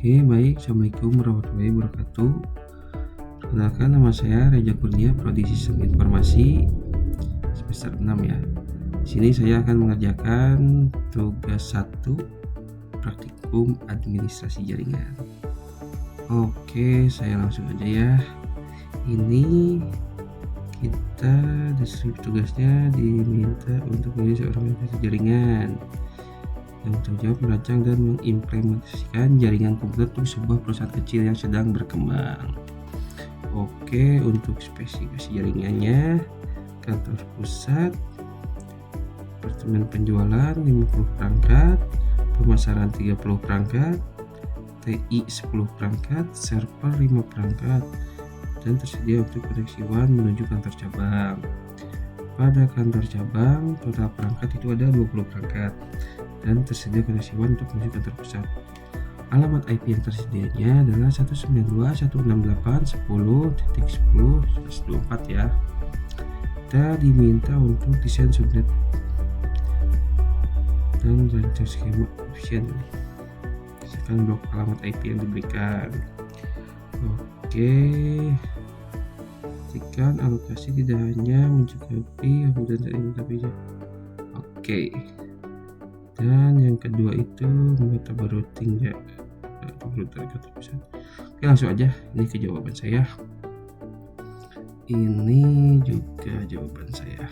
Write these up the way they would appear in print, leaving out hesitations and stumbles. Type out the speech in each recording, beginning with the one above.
Oke, baik. Assalamualaikum warahmatullahi wabarakatuh. Perkenalkan, nama saya Reja Kurnia, Prodi Sistem Informasi semester 6 ya. Di sini saya akan mengerjakan tugas 1 praktikum administrasi jaringan. Oke, saya langsung aja ya. Ini kita deskripsi tugasnya diminta untuk menjadi seorang administrator jaringan yang bertanggung jawab merancang dan mengimplementasikan jaringan komputer untuk sebuah perusahaan kecil yang sedang berkembang. Oke, untuk spesifikasi jaringannya, kantor pusat, departemen penjualan 50 perangkat, pemasaran 30 perangkat, TI 10 perangkat, server 5 perangkat, dan tersedia untuk koneksi WAN menuju kantor cabang. Pada kantor cabang, total perangkat itu ada 20 perangkat dan tersedia koneksi WAN untuk menuju kantor pusat. Alamat IP yang tersedianya adalah 192.168.10.10.24 ya. Kita diminta untuk desain subnet dan rancang skema option. Misalkan blok alamat IP yang diberikan. Oke, pastikan alokasi tidak hanya mencukupi kebutuhan saat ini tapi oke. Dan yang kedua itu membuat routing ya. Oke, langsung aja ini ke jawaban saya. Ini juga jawaban saya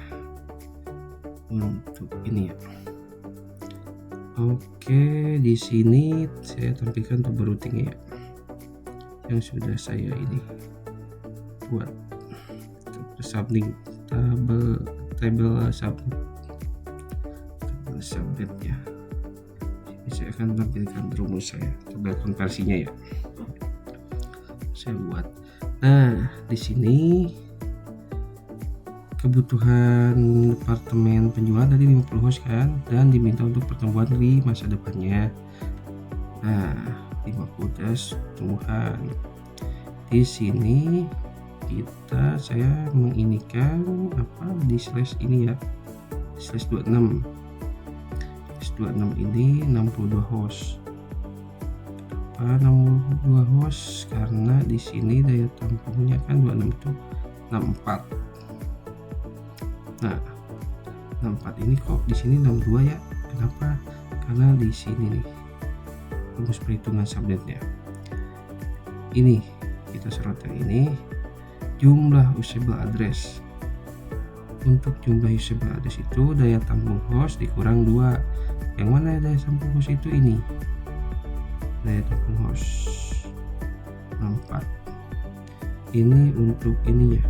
untuk ini ya. Oke, di sini saya tampilkan tabel routing ya, yang sudah saya ini buat tabel subnet ya. Ini saya akan tampilkan rumus saya, tabel konversinya ya. Saya buat. Nah, di sini kebutuhan departemen penjualan tadi 50 host kan, dan diminta untuk pertumbuhan di masa depannya. Nah, 50 host pertumbuhan. Di sini saya menginikan apa di slash ini ya, slash 26. Slash 26 ini 62 host. Kenapa 62 host? Karena di sini daya tampungnya kan 26 itu 64. Nah, 64 ini kok di sini 62 ya? Kenapa? Karena di sini nih rumus perhitungan subnetnya. Ini kita sorot yang ini, jumlah usable address. Untuk jumlah usable address itu daya tampung host dikurang 2. Yang mana daya tampung host itu ini? Daya tampung host 64. Ini untuk ininya,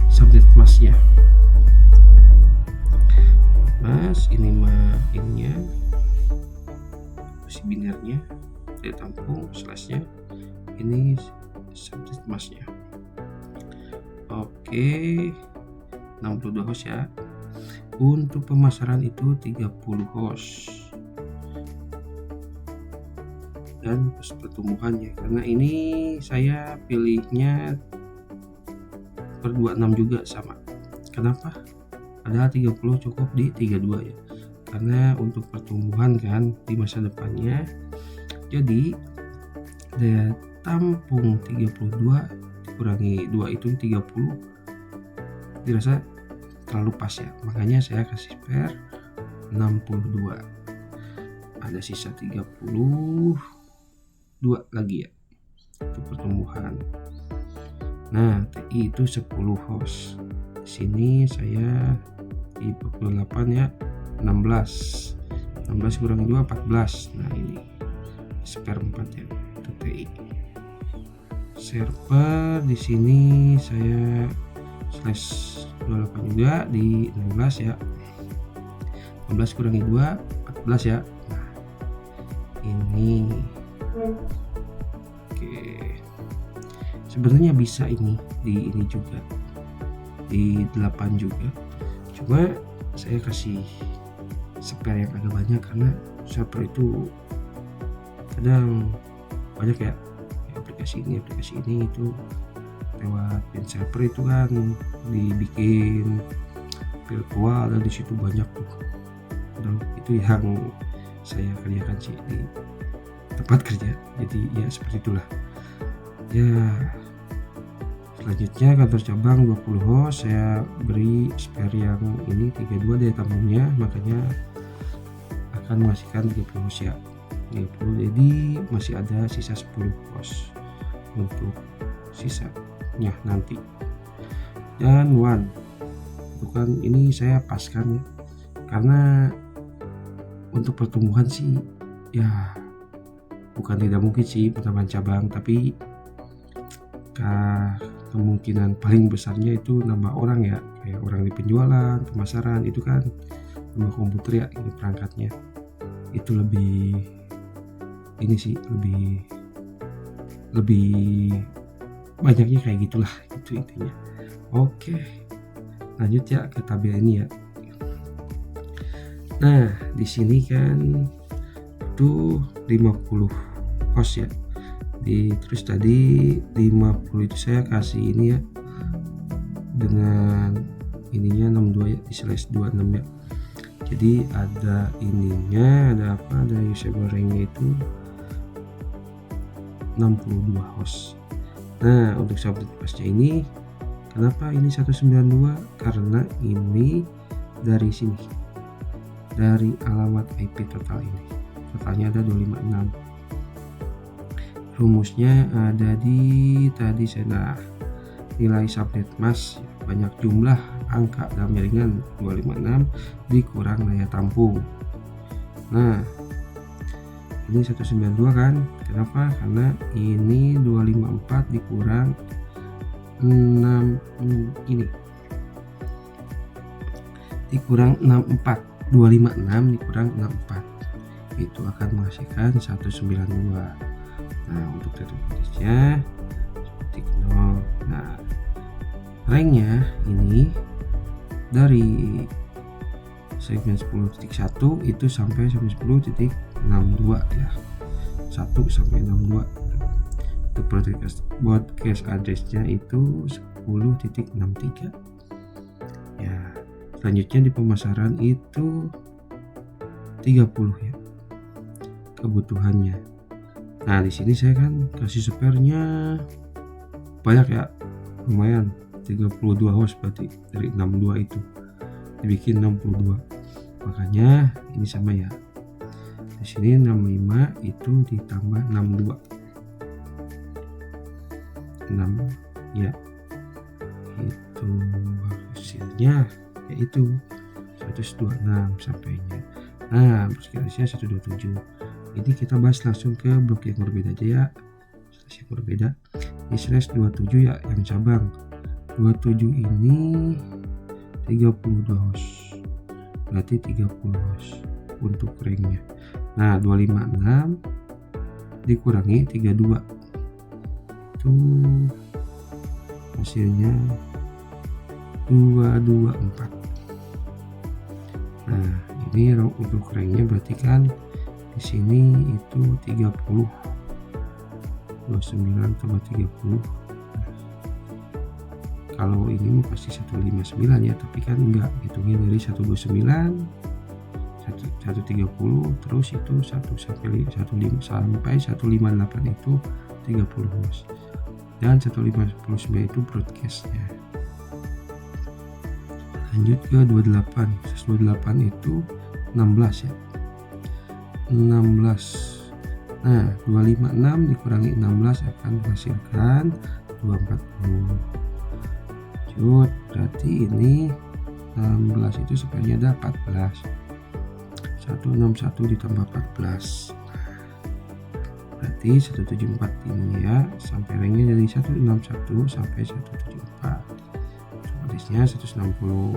subnet masnya. Mas ini mah ininya, si binernya, daya tampung slashnya, ini subnet masnya. Oke, 62 host ya. Untuk pemasaran itu 30 host. Dan pertumbuhannya, karena ini saya pilihnya per 26 juga sama. Kenapa? Padahal 30 cukup di 32 ya. Karena untuk pertumbuhan kan di masa depannya. Jadi daya tampung 32 dikurangi 2 itu 30 dirasa terlalu pas ya, makanya saya kasih per 62. Ada sisa 32 lagi ya untuk pertumbuhan. Nah, TI itu 10 host. Di sini saya di 48 ya, 16 kurangi 2 14. Nah, ini spare 4 ya untuk TI. Server di sini saya slash 28 juga di 16 ya. 16 kurangi 2 14 ya. Nah, ini oke. Sebenarnya bisa ini di ini juga, di 8 juga. Cuma saya kasih spare yang agak banyak karena server itu kadang banyak ya, aplikasi ini itu lewat pin server itu kan dibikin virtual dan di situ banyak tuh. Dan itu yang saya kerjakan sih di tempat kerja. Jadi ya seperti itulah ya. Selanjutnya kantor cabang 20 host, saya beri spare yang ini 32 daya tampungnya, makanya akan menghasilkan 30 host ya, 30, jadi masih ada sisa 10 host untuk sisanya nanti. Dan one itu kan ini saya paskan ya, karena untuk pertumbuhan sih ya bukan tidak mungkin sih penambahan cabang, tapi kemungkinan paling besarnya itu nambah orang ya, kayak orang di penjualan, pemasaran, itu kan nambah komputer ya, ini perangkatnya itu lebih ini sih, lebih banyaknya kayak gitulah, itu intinya. Oke, lanjut ya ke tabel ini ya. Nah di sini kan itu 50 host ya, terus tadi 50 itu saya kasih ini ya dengan ininya 62 ya, di slash 26 ya. Jadi ada ininya, ada apa, ada usable ranknya itu 62 host. Nah untuk subnet pasnya ini kenapa ini 192, karena ini dari sini, dari alamat IP total ini, totalnya ada 256. Rumusnya ada di tadi saya nilai subnet mask banyak jumlah angka dalam jaringan 256 dikurang daya tampung. Nah ini 192 kan, kenapa? Karena ini 254 dikurang 6 ini dikurang 64, 256 dikurang 64 itu akan menghasilkan 192. Nah untuk database-nya seperti 0. Nah ranknya ini dari segmen 10.1 itu sampai 10.62 ya, 1 sampai 62. Untuk broadcast address-nya itu 10.63 ya. Selanjutnya di pemasaran itu 30 ya kebutuhannya. Nah di sini saya kan kasih spare-nya banyak ya, lumayan 32 host, berarti dari 62 itu dibikin 62, makanya ini sama ya. Di sini 65 itu ditambah 62, 6 ya, itu hasilnya yaitu 126 sampainya. Nah persekitarnya 127. Ini kita bahas langsung ke blok yang berbeda aja ya, yang berbeda di slash 27 ya, yang cabang 27 ini 32 host, berarti 30 host untuk ranknya. Nah 256 dikurangi 32 itu hasilnya 224. Nah ini untuk ranknya berarti kan di sini itu 30, 29 tambah 30. Kalau ini mau pasti 159 ya, tapi kan enggak, hitungnya dari 129, 130, terus itu 1 sampai 158 itu 30 host, dan 159 itu broadcastnya. Lanjut ke 28 itu 16 ya, 16. Nah 256 dikurangi 16 akan menghasilkan 240. Lanjut, berarti ini 16 itu sebenarnya ada 14, 161 ditambah 14, berarti 174 ini ya, sampai ranknya dari 161 sampai 174, broadcastnya 160.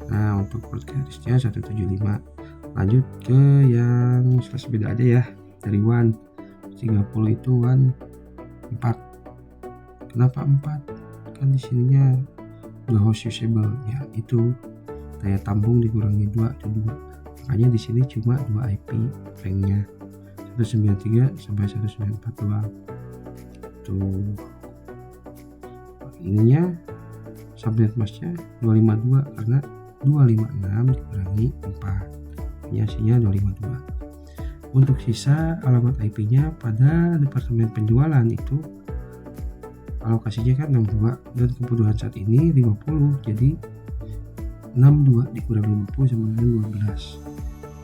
Nah untuk broadcastnya 175. Lanjut ke yang slash beda aja ya, dari 1 30 itu 1 4. Kenapa 4? Kan di sininya 2 host usable ya, itu daya tampung dikurangi 2 itu 2, makanya di sini cuma 2 IP ranknya 193 sampai 194 doang. Tuh ininya subnet masknya 252 karena 256 dikurangi 4, hasilnya 252. Untuk sisa alamat IP-nya pada departemen penjualan itu alokasinya kan 62 dan kebutuhan saat ini 50, jadi 62 dikurang 50 sama dengan 12.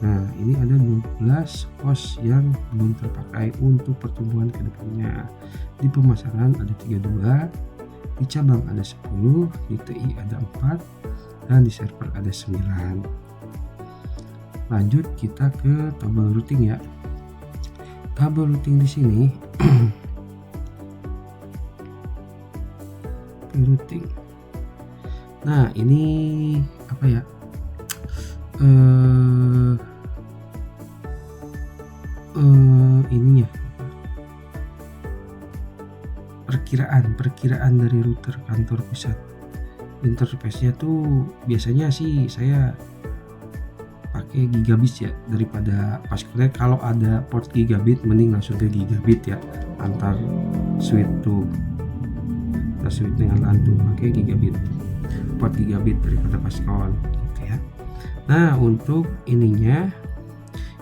Nah, ini ada 12 pos yang belum terpakai untuk pertumbuhan ke depannya. Di pemasaran ada 32, di cabang ada 10, di TI ada 4, dan di server ada 9. Lanjut kita ke tabel routing ya. Tabel routing di sini routing. Nah, ini apa ya? Ininya perkiraan dari router kantor pusat. Interface-nya tuh biasanya sih saya pakai gigabit ya, daripada pas connect kalau ada port gigabit mending langsung ke gigabit ya, antar switch dengan LAN tuh pakai gigabit, port gigabit daripada pas connect gitu ya. Nah, untuk ininya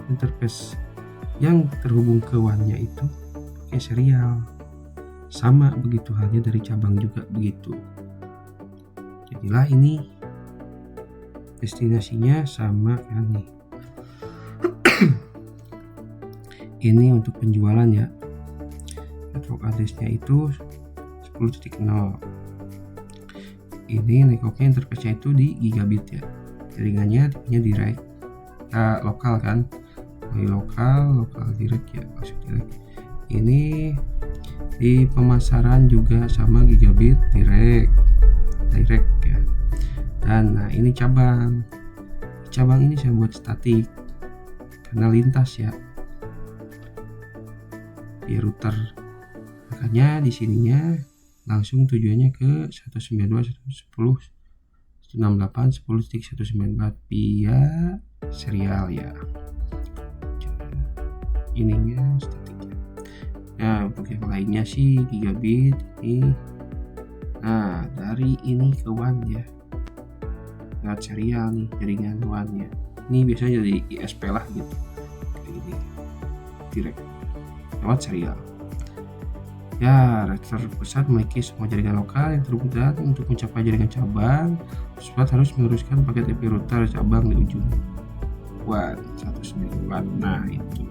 interface yang terhubung ke WAN-nya itu pakai serial, sama begitu halnya dari cabang juga begitu. Jadilah ini destinasinya sama kan nih. Ini untuk penjualan ya. Network address-nya itu 10.0. Ini networknya interface-nya itu di gigabit ya. Jaringannya tipenya direct. Lokal kan. Lokal direct ya, maksud direct. Ini di pemasaran juga sama gigabit direct ya. Dan nah, ini cabang ini saya buat statik karena lintas ya di router, makanya di sininya langsung tujuannya ke 192.168.10.194 via serial ya. Ininya statiknya. Nah, untuk yang lainnya sih gigabit ini. Nah, dari ini ke WAN ya, lewat serial nih jaringan WAN ya. Ini biasanya dari ISP lah gitu, kayak gini direct lewat serial ya. Router pusat memiliki semua jaringan lokal yang terhubung untuk mencapai jaringan cabang. Pusat harus meneruskan paket IP router cabang di ujung WAN 194. Nah, itu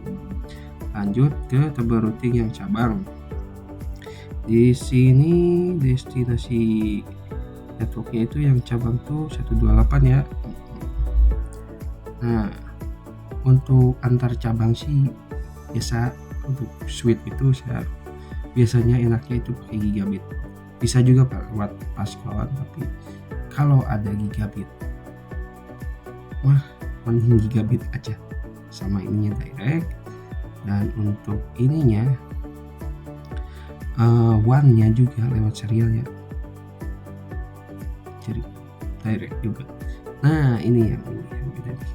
lanjut ke tabel routing yang cabang. Di sini destinasi networknya itu yang cabang tuh 128 ya. Nah, untuk antar cabang sih biasa untuk switch itu saya biasanya enaknya itu pakai gigabit. Bisa juga lewat paskon, tapi kalau ada gigabit mending gigabit aja, sama ininya direct. Dan untuk ininya WAN-nya juga lewat serial ya, jadi direct juga. Nah, ini yang beda nih.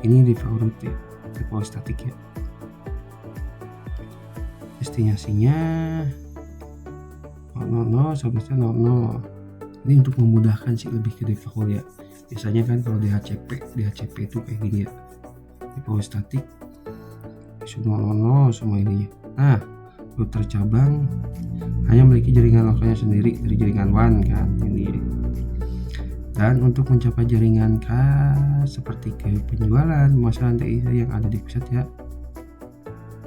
Ini default ya, default statik ya. Destinasinya 000 sampai 00. Ini untuk memudahkan sih, lebih ke default ya. Biasanya kan kalau DHCP itu kayak gini ya, default statik 00 semua ininya. Nah, router cabang hanya memiliki jaringan lokalnya sendiri dari jaringan WAN kan ini. Dan untuk mencapai jaringan seperti ke penjualan, pemasaran TI yang ada di pusat ya,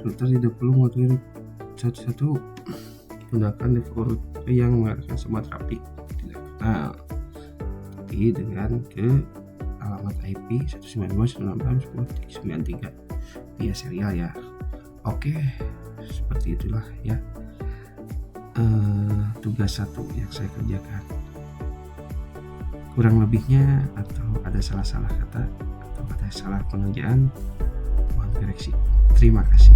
router tidak perlu mengetahui satu-satu, gunakan default router yang menggunakan semua traffic tidak kenal, tapi dengan ke alamat IP 192.168.10.93 via serial ya. Oke, seperti itulah ya tugas satu yang saya kerjakan. Kurang lebihnya atau ada salah-salah kata atau ada salah pengerjaan, mohon koreksi. Terima kasih.